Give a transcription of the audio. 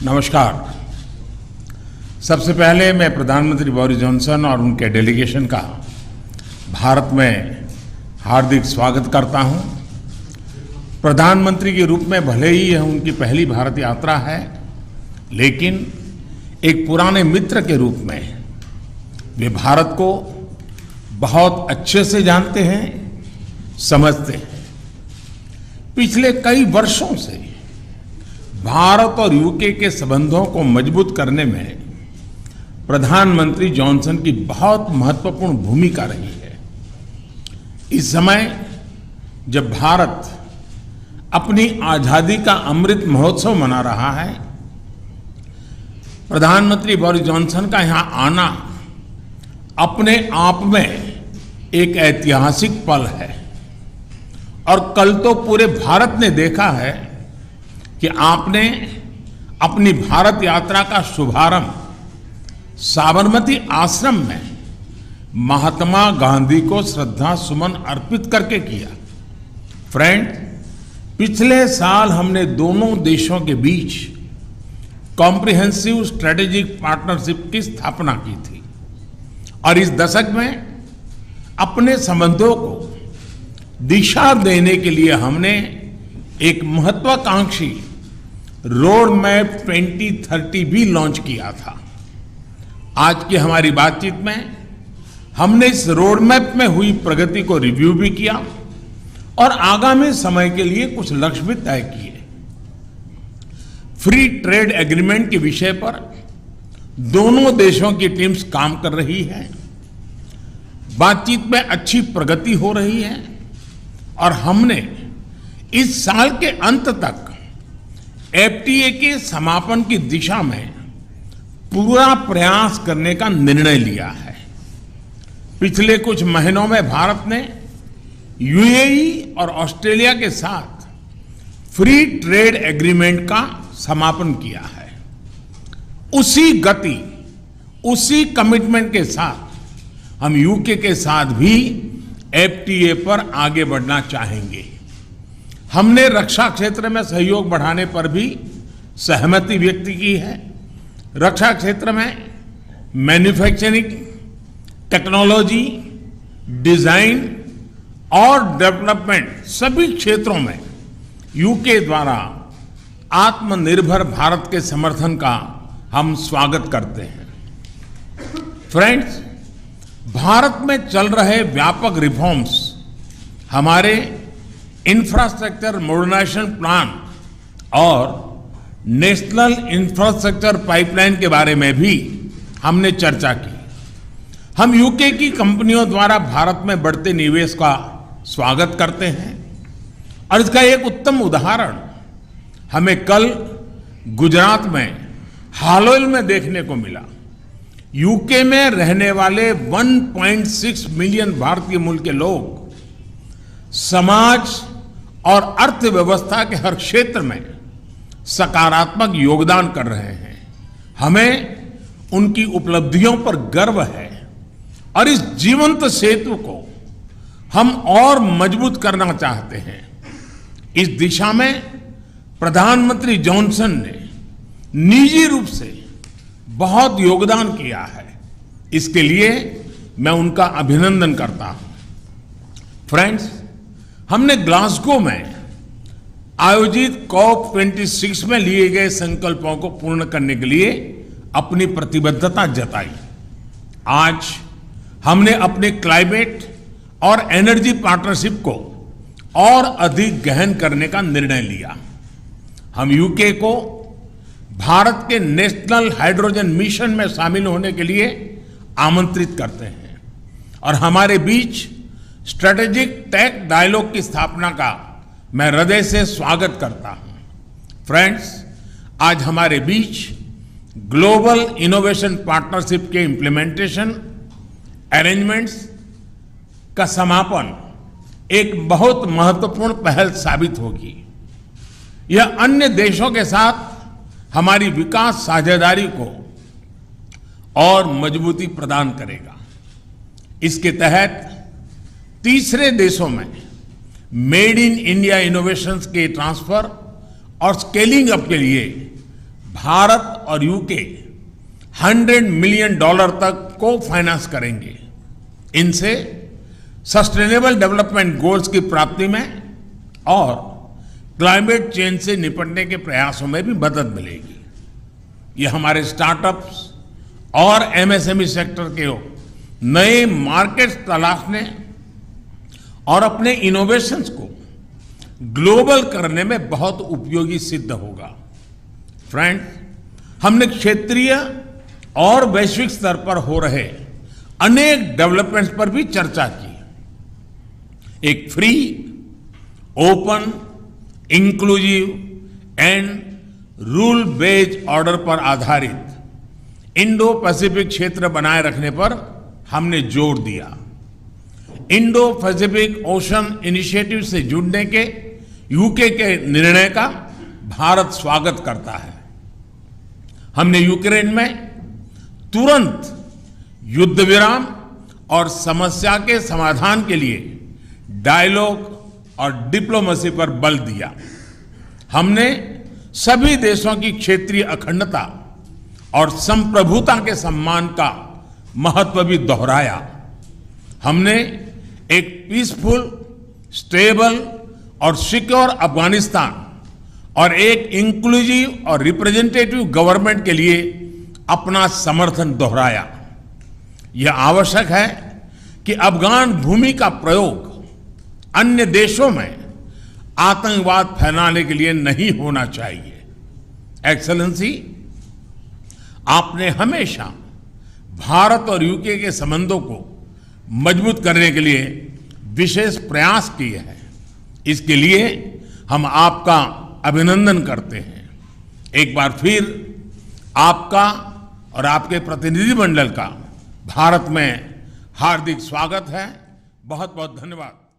नमस्कार। सबसे पहले मैं प्रधानमंत्री बोरिस जॉनसन और उनके डेलीगेशन का भारत में हार्दिक स्वागत करता हूं। प्रधानमंत्री के रूप में भले ही यह उनकी पहली भारत यात्रा है, लेकिन एक पुराने मित्र के रूप में वे भारत को बहुत अच्छे से जानते हैं, समझते हैं। पिछले कई वर्षों से भारत और यूके के संबंधों को मजबूत करने में प्रधानमंत्री जॉनसन की बहुत महत्वपूर्ण भूमिका रही है। इस समय जब भारत अपनी आजादी का अमृत महोत्सव मना रहा है, प्रधानमंत्री बोरिस जॉनसन का यहां आना अपने आप में एक ऐतिहासिक पल है। और कल तो पूरे भारत ने देखा है कि आपने अपनी भारत यात्रा का शुभारंभ साबरमती आश्रम में महात्मा गांधी को श्रद्धा सुमन अर्पित करके किया। फ्रेंड, पिछले साल हमने दोनों देशों के बीच कॉम्प्रिहेंसिव स्ट्रेटेजिक पार्टनरशिप की स्थापना की थी और इस दशक में अपने संबंधों को दिशा देने के लिए हमने एक महत्वाकांक्षी रोड मैप 2030 भी लॉन्च किया था। आज की हमारी बातचीत में हमने इस रोड मैप में हुई प्रगति को रिव्यू भी किया और आगामी समय के लिए कुछ लक्ष्य भी तय किए। फ्री ट्रेड एग्रीमेंट के विषय पर दोनों देशों की टीम्स काम कर रही है। बातचीत में अच्छी प्रगति हो रही है और हमने इस साल के अंत तक एफटीए के समापन की दिशा में पूरा प्रयास करने का निर्णय लिया है। पिछले कुछ महीनों में भारत ने यूएई और ऑस्ट्रेलिया के साथ फ्री ट्रेड एग्रीमेंट का समापन किया है। उसी गति, उसी कमिटमेंट के साथ हम यूके के साथ भी एफटीए पर आगे बढ़ना चाहेंगे। हमने रक्षा क्षेत्र में सहयोग बढ़ाने पर भी सहमति व्यक्त की है। रक्षा क्षेत्र में मैन्युफैक्चरिंग, टेक्नोलॉजी, डिजाइन और डेवलपमेंट सभी क्षेत्रों में यूके द्वारा आत्मनिर्भर भारत के समर्थन का हम स्वागत करते हैं। फ्रेंड्स, भारत में चल रहे व्यापक रिफॉर्म्स हमारे इंफ्रास्ट्रक्चर मॉडर्नाइजेशन प्लान और नेशनल इंफ्रास्ट्रक्चर पाइपलाइन के बारे में भी हमने चर्चा की। हम यूके की कंपनियों द्वारा भारत में बढ़ते निवेश का स्वागत करते हैं और इसका एक उत्तम उदाहरण हमें कल गुजरात में हालोल में देखने को मिला। यूके में रहने वाले 1.6 मिलियन भारतीय मूल के लोग समाज और अर्थव्यवस्था के हर क्षेत्र में सकारात्मक योगदान कर रहे हैं। हमें उनकी उपलब्धियों पर गर्व है और इस जीवंत सेतु को हम और मजबूत करना चाहते हैं। इस दिशा में प्रधानमंत्री जॉनसन ने निजी रूप से बहुत योगदान किया है। इसके लिए मैं उनका अभिनंदन करता हूं। फ्रेंड्स, हमने ग्लासगो में आयोजित COP26 में लिए गए संकल्पों को पूर्ण करने के लिए अपनी प्रतिबद्धता जताई। आज हमने अपने क्लाइमेट और एनर्जी पार्टनरशिप को और अधिक गहन करने का निर्णय लिया। हम यूके को भारत के नेशनल हाइड्रोजन मिशन में शामिल होने के लिए आमंत्रित करते हैं और हमारे बीच स्ट्रेटेजिक टेक डायलॉग की स्थापना का मैं हृदय से स्वागत करता हूं। फ्रेंड्स, आज हमारे बीच ग्लोबल इनोवेशन पार्टनरशिप के इंप्लीमेंटेशन अरेंजमेंट्स का समापन एक बहुत महत्वपूर्ण पहल साबित होगी। यह अन्य देशों के साथ हमारी विकास साझेदारी को और मजबूती प्रदान करेगा। इसके तहत तीसरे देशों में मेड इन इंडिया इनोवेशंस के ट्रांसफर और स्केलिंग अप के लिए भारत और यूके $100 मिलियन तक को फाइनेंस करेंगे। इनसे सस्टेनेबल डेवलपमेंट गोल्स की प्राप्ति में और क्लाइमेट चेंज से निपटने के प्रयासों में भी मदद मिलेगी। ये हमारे स्टार्टअप्स और एमएसएमई सेक्टर के नए मार्केट्स तलाशने और अपने इनोवेशंस को ग्लोबल करने में बहुत उपयोगी सिद्ध होगा। फ्रेंड्स, हमने क्षेत्रीय और वैश्विक स्तर पर हो रहे अनेक डेवलपमेंट्स पर भी चर्चा की। एक free, open, inclusive and rule based order पर आधारित इंडो पैसिफिक क्षेत्र बनाए रखने पर हमने जोर दिया। इंडो पैसिफिक ओशन इनिशिएटिव से जुड़ने के यूके के निर्णय का भारत स्वागत करता है। हमने यूक्रेन में तुरंत युद्ध विराम और समस्या के समाधान के लिए डायलॉग और डिप्लोमेसी पर बल दिया। हमने सभी देशों की क्षेत्रीय अखंडता और संप्रभुता के सम्मान का महत्व भी दोहराया। हमने एक पीसफुल, स्टेबल और सिक्योर अफगानिस्तान और एक इंक्लूसिव और रिप्रेजेंटेटिव गवर्नमेंट के लिए अपना समर्थन दोहराया। यह आवश्यक है कि अफगान भूमि का प्रयोग अन्य देशों में आतंकवाद फैलाने के लिए नहीं होना चाहिए। एक्सेलेंसी, आपने हमेशा भारत और यूके के संबंधों को मजबूत करने के लिए विशेष प्रयास किए हैं। इसके लिए हम आपका अभिनंदन करते हैं। एक बार फिर आपका और आपके प्रतिनिधिमंडल का भारत में हार्दिक स्वागत है। बहुत बहुत धन्यवाद।